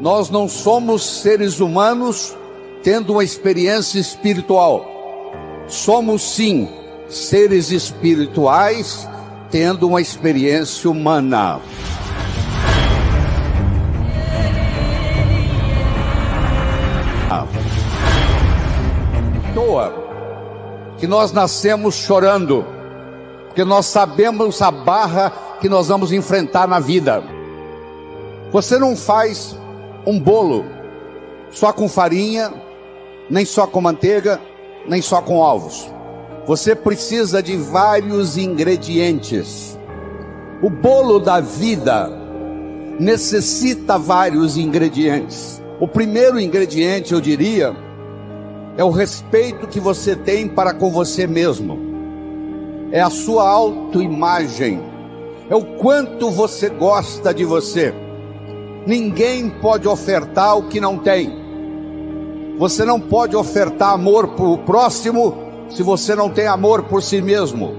Nós não somos seres humanos tendo uma experiência espiritual. Somos sim seres espirituais tendo uma experiência humana. Que nós nascemos chorando, porque nós sabemos a barra que nós vamos enfrentar na vida. Você não faz um bolo só com farinha, nem só com manteiga, nem só com ovos. Você precisa de vários ingredientes. O bolo da vida necessita vários ingredientes. O primeiro ingrediente, eu diria, é o respeito que você tem para com você mesmo. É a sua autoimagem. É o quanto você gosta de você. Ninguém pode ofertar o que não tem. Você não pode ofertar amor para o próximo se você não tem amor por si mesmo.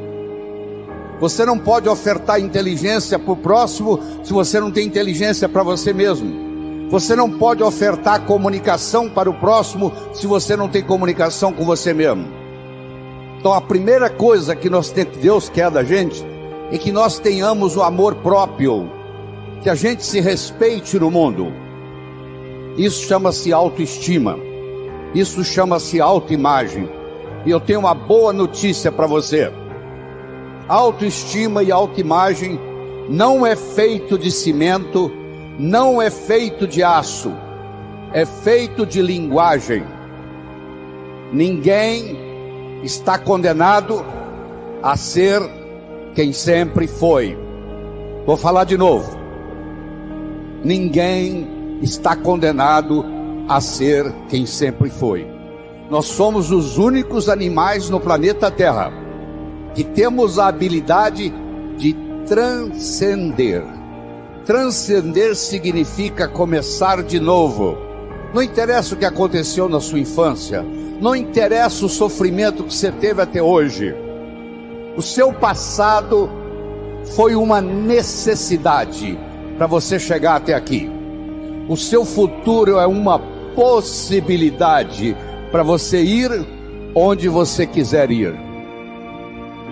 Você não pode ofertar inteligência para o próximo se você não tem inteligência para você mesmo. Você não pode ofertar comunicação para o próximo se você não tem comunicação com você mesmo. Então a primeira coisa que Deus quer da gente é que nós tenhamos o amor próprio, que a gente se respeite no mundo. Isso chama-se autoestima, isso chama-se autoimagem. E eu tenho uma boa notícia para você: autoestima e autoimagem não é feito de cimento, não é feito de aço, é feito de linguagem. Ninguém está condenado a ser quem sempre foi. Vou falar de novo. Ninguém está condenado a ser quem sempre foi. Nós somos os únicos animais no planeta Terra que temos a habilidade de transcender. Transcender significa começar de novo. Não interessa o que aconteceu na sua infância, não interessa o sofrimento que você teve até hoje. O seu passado foi uma necessidade para você chegar até aqui. O seu futuro é uma possibilidade para você ir onde você quiser ir.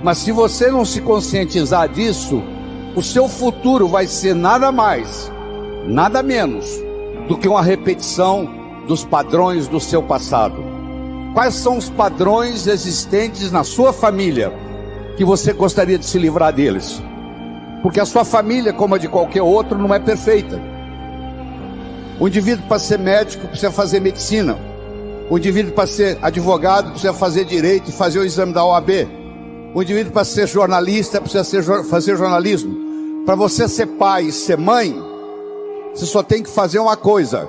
Mas se você não se conscientizar disso, o seu futuro vai ser nada mais, nada menos do que uma repetição dos padrões do seu passado. Quais são os padrões existentes na sua família que você gostaria de se livrar deles? Porque a sua família, como a de qualquer outro, não é perfeita. O indivíduo, para ser médico, precisa fazer medicina. O indivíduo, para ser advogado, precisa fazer direito e fazer o exame da OAB. O indivíduo, para ser jornalista, precisa fazer jornalismo. Para você ser pai e ser mãe, você só tem que fazer uma coisa: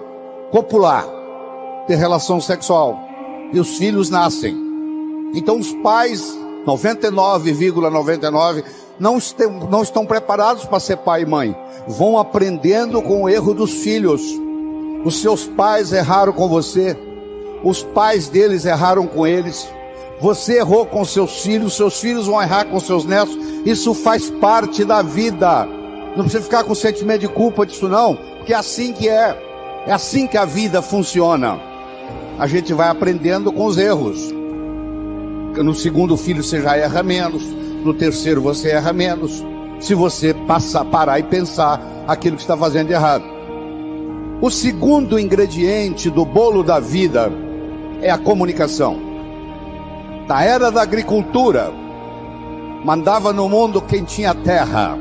copular, ter relação sexual, e os filhos nascem. Então os pais, 99,99, não estão preparados para ser pai e mãe. Vão aprendendo com o erro dos filhos. Os seus pais erraram com você, os pais deles erraram com eles. Você errou com seus filhos vão errar com seus netos. Isso faz parte da vida. Não precisa ficar com sentimento de culpa disso não, porque é assim que é. É assim que a vida funciona. A gente vai aprendendo com os erros. No segundo filho você já erra menos, no terceiro você erra menos, se você parar e pensar aquilo que está fazendo de errado. O segundo ingrediente do bolo da vida é a comunicação. Na era da agricultura, mandava no mundo quem tinha terra.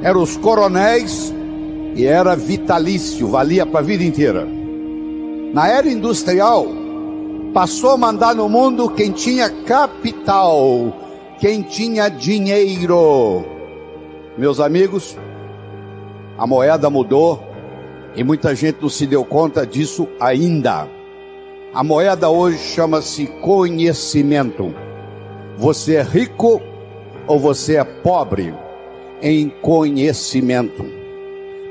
Eram os coronéis e era vitalício, valia para a vida inteira. Na era industrial, passou a mandar no mundo quem tinha capital, quem tinha dinheiro. Meus amigos, a moeda mudou e muita gente não se deu conta disso ainda. A moeda hoje chama-se conhecimento. Você é rico ou você é pobre em conhecimento.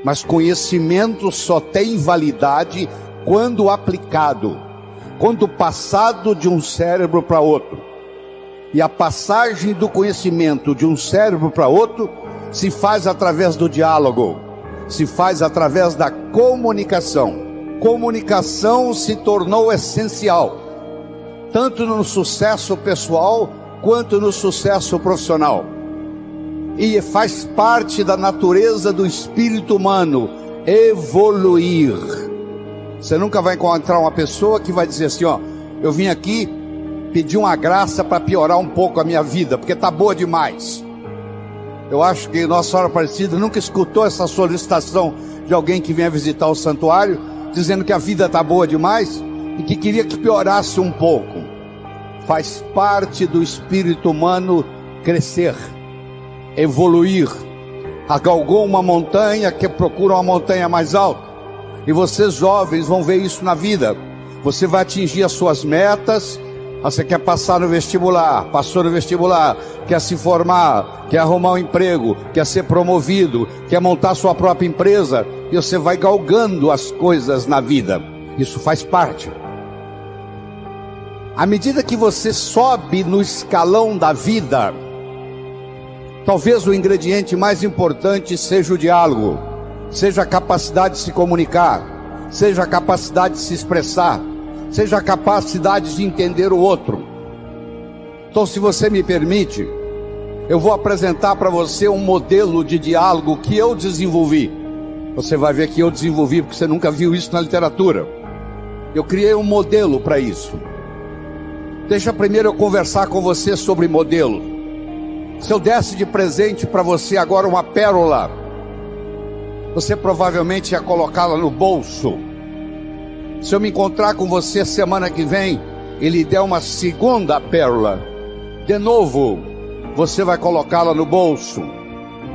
Mas conhecimento só tem validade quando aplicado, quando passado de um cérebro para outro. E a passagem do conhecimento de um cérebro para outro se faz através do diálogo, se faz através da comunicação. Comunicação se tornou essencial, tanto no sucesso pessoal quanto no sucesso profissional. E faz parte da natureza do espírito humano evoluir. Você nunca vai encontrar uma pessoa que vai dizer assim, ó, eu vim aqui pedir uma graça para piorar um pouco a minha vida, porque está boa demais. Eu acho que Nossa Senhora Aparecida nunca escutou essa solicitação de alguém que venha visitar o santuário, dizendo que a vida está boa demais e que queria que piorasse um pouco. Faz parte do espírito humano crescer, evoluir. Galgou uma montanha, que procura uma montanha mais alta. E vocês jovens vão ver isso na vida. Você vai atingir as suas metas. Você quer passar no vestibular, passou no vestibular, quer se formar, quer arrumar um emprego, quer ser promovido, quer montar sua própria empresa, e você vai galgando as coisas na vida. Isso faz parte. À medida que você sobe no escalão da vida, talvez o ingrediente mais importante seja o diálogo, seja a capacidade de se comunicar, seja a capacidade de se expressar, seja a capacidade de entender o outro. Então, se você me permite, eu vou apresentar para você um modelo de diálogo que eu desenvolvi. Você vai ver que eu desenvolvi, porque você nunca viu isso na literatura. Eu criei um modelo para isso. Deixa primeiro eu conversar com você sobre modelo. Se eu desse de presente para você agora uma pérola, você provavelmente ia colocá-la no bolso. Se eu me encontrar com você semana que vem e lhe der uma segunda pérola, de novo, você vai colocá-la no bolso.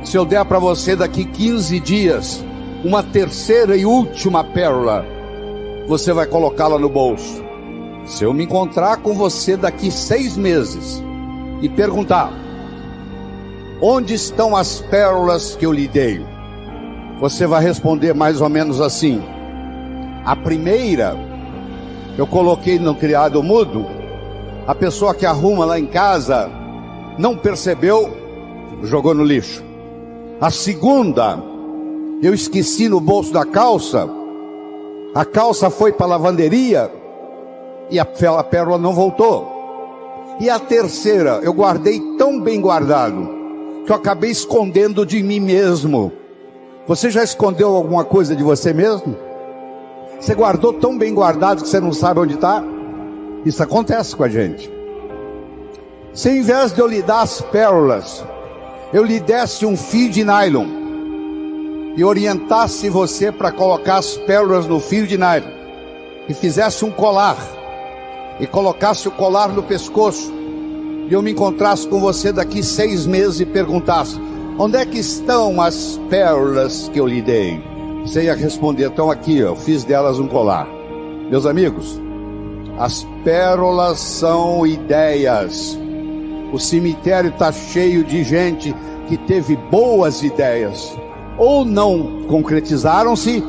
Se eu der para você daqui 15 dias uma terceira e última pérola, você vai colocá-la no bolso. Se eu me encontrar com você daqui 6 meses e perguntar: onde estão as pérolas que eu lhe dei? Você vai responder mais ou menos assim: a primeira eu coloquei no criado mudo, a pessoa que arruma lá em casa não percebeu, jogou no lixo. A segunda eu esqueci no bolso da calça, a calça foi para a lavanderia e a pérola não voltou. E a terceira eu guardei tão bem guardado que eu acabei escondendo de mim mesmo. Você já escondeu alguma coisa de você mesmo? Você guardou tão bem guardado que você não sabe onde está? Isso acontece com a gente. Se ao invés de eu lhe dar as pérolas, eu lhe desse um fio de nylon e orientasse você para colocar as pérolas no fio de nylon, e fizesse um colar e colocasse o colar no pescoço, e eu me encontrasse com você daqui 6 meses e perguntasse: onde é que estão as pérolas que eu lhe dei? Você ia responder: estão aqui, eu fiz delas um colar. Meus amigos, as pérolas são ideias. O cemitério está cheio de gente que teve boas ideias, ou não concretizaram-se,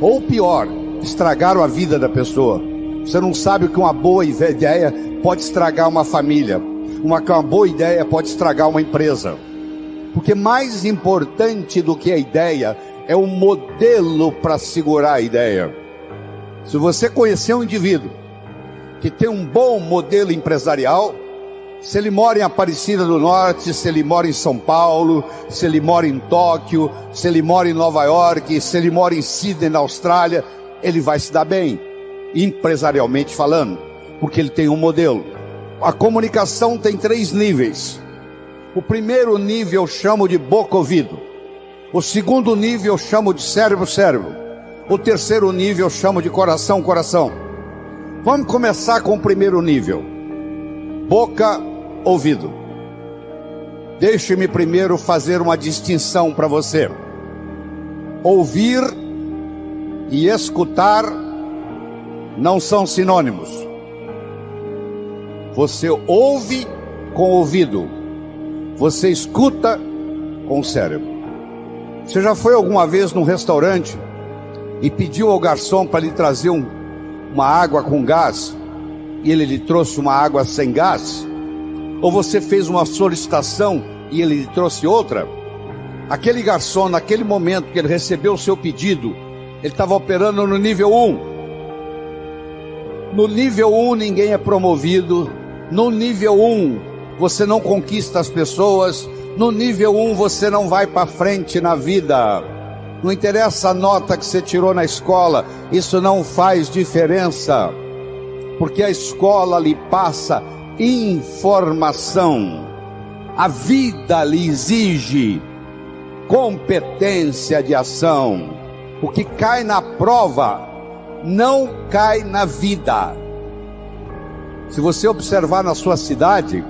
ou pior, estragaram a vida da pessoa. Você não sabe que uma boa ideia pode estragar uma família, uma boa ideia pode estragar uma empresa. Porque mais importante do que a ideia é o modelo para segurar a ideia. Se você conhecer um indivíduo que tem um bom modelo empresarial, se ele mora em Aparecida do Norte, se ele mora em São Paulo, se ele mora em Tóquio, se ele mora em Nova York, se ele mora em Sydney, na Austrália, ele vai se dar bem, empresarialmente falando, porque ele tem um modelo. A comunicação tem 3 níveis. O primeiro nível eu chamo de boca-ouvido. O segundo nível eu chamo de cérebro-cérebro. O terceiro nível eu chamo de coração-coração. Vamos começar com o primeiro nível. Boca-ouvido. Deixe-me primeiro fazer uma distinção para você. Ouvir e escutar não são sinônimos. Você ouve com o ouvido, você escuta com o cérebro. Você já foi alguma vez num restaurante e pediu ao garçom para lhe trazer uma água com gás, e ele lhe trouxe uma água sem gás? Ou você fez uma solicitação e ele lhe trouxe outra? Aquele garçom, naquele momento que ele recebeu o seu pedido, ele estava operando no nível 1. No nível 1 ninguém é promovido. No nível 1 você não conquista as pessoas. No nível 1 você não vai para frente na vida. Não interessa a nota que você tirou na escola, isso não faz diferença, porque a escola lhe passa informação. A vida lhe exige competência de ação. O que cai na prova não cai na vida. Se você observar na sua cidade,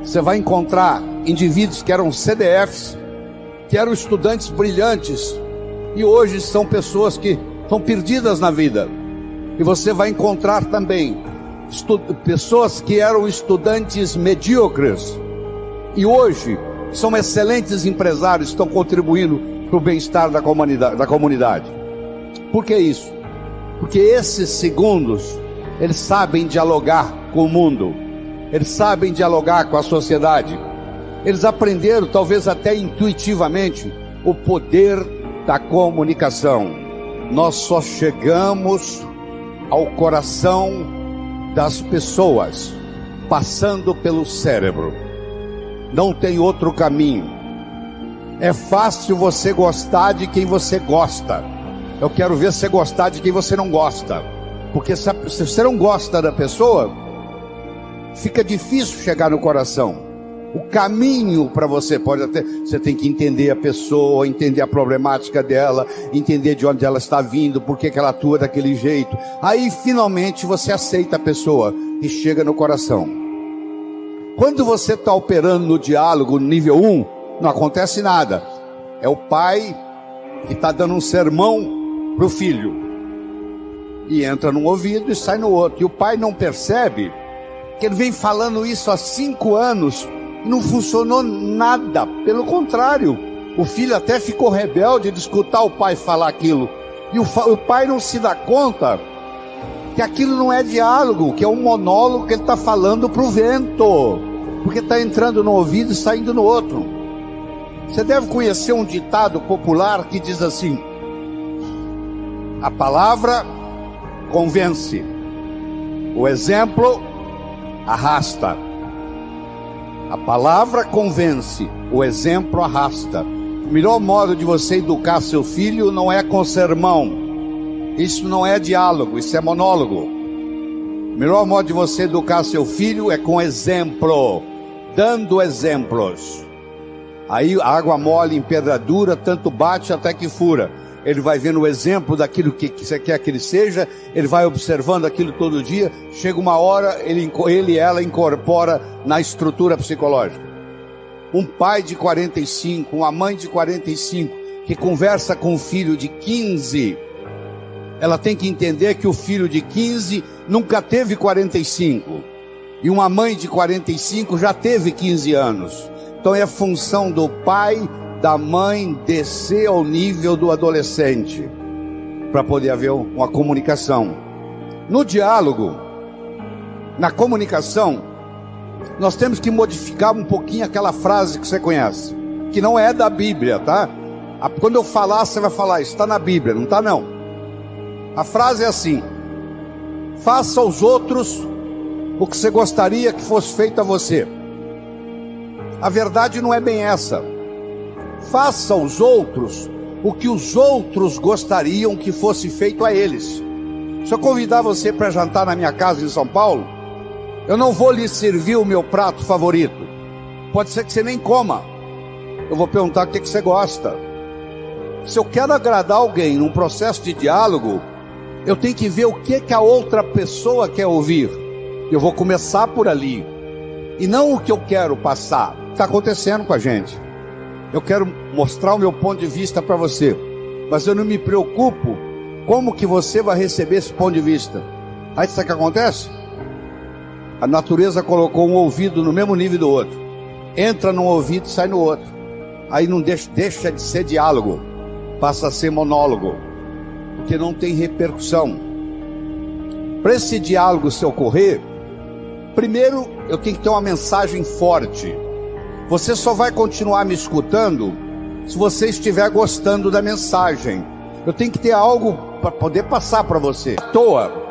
você vai encontrar indivíduos que eram CDFs, que eram estudantes brilhantes, e hoje são pessoas que estão perdidas na vida. E você vai encontrar também pessoas que eram estudantes medíocres, e hoje são excelentes empresários, estão contribuindo para o bem-estar da comunidade. Por que isso? Porque esses segundos, eles sabem dialogar com o mundo, eles sabem dialogar com a sociedade, eles aprenderam, talvez até intuitivamente, o poder da comunicação. Nós só chegamos ao coração das pessoas passando pelo cérebro. Não tem outro caminho. É fácil você gostar de quem você gosta. Eu quero ver você gostar de quem você não gosta, porque se você não gosta da pessoa, fica difícil chegar no coração. O caminho para você você tem que entender a pessoa, entender a problemática dela, entender de onde ela está vindo, por que ela atua daquele jeito. Aí finalmente você aceita a pessoa e chega no coração. Quando você está operando no diálogo no nível 1, não acontece nada. É o pai que está dando um sermão para o filho, e entra num ouvido e sai no outro, e o pai não percebe que ele vem falando isso há 5 anos, e não funcionou nada. Pelo contrário, o filho até ficou rebelde de escutar o pai falar aquilo, e o pai não se dá conta que aquilo não é diálogo, que é um monólogo que ele está falando para o vento, porque está entrando no ouvido e saindo no outro. Você deve conhecer um ditado popular que diz assim: a palavra convence, o exemplo arrasta. A palavra convence, o exemplo arrasta. O melhor modo de você educar seu filho não é com sermão. Isso não é diálogo, isso é monólogo. O melhor modo de você educar seu filho é com exemplo, dando exemplos. Aí a água mole em pedra dura, tanto bate até que fura. Ele vai vendo o exemplo daquilo que você quer que ele seja, ele vai observando aquilo todo dia, chega uma hora, ele e ela incorpora na estrutura psicológica. Um pai de 45, uma mãe de 45, que conversa com um filho de 15, ela tem que entender que o filho de 15 nunca teve 45, e uma mãe de 45 já teve 15 anos. Então é função do pai, da mãe, descer ao nível do adolescente, para poder haver uma comunicação. No diálogo, na comunicação, nós temos que modificar um pouquinho aquela frase que você conhece, que não é da Bíblia, tá? Quando eu falar, você vai falar, isso está na Bíblia. Não está, não. A frase é assim: faça aos outros o que você gostaria que fosse feito a você. A verdade não é bem essa. Faça aos outros o que os outros gostariam que fosse feito a eles. Se eu convidar você para jantar na minha casa em São Paulo, eu não vou lhe servir o meu prato favorito. Pode ser que você nem coma. Eu vou perguntar o que você gosta. Se eu quero agradar alguém num processo de diálogo, eu tenho que ver o que a outra pessoa quer ouvir. Eu vou começar por ali, e não o que eu quero passar. Está acontecendo com a gente. Eu quero mostrar o meu ponto de vista para você, mas eu não me preocupo como que você vai receber esse ponto de vista. Aí sabe o que acontece? A natureza colocou um ouvido no mesmo nível do outro. Entra num ouvido e sai no outro. Aí não deixa de ser diálogo, passa a ser monólogo, porque não tem repercussão. Para esse diálogo se ocorrer, primeiro eu tenho que ter uma mensagem forte. Você só vai continuar me escutando se você estiver gostando da mensagem. Eu tenho que ter algo para poder passar para você. À toa.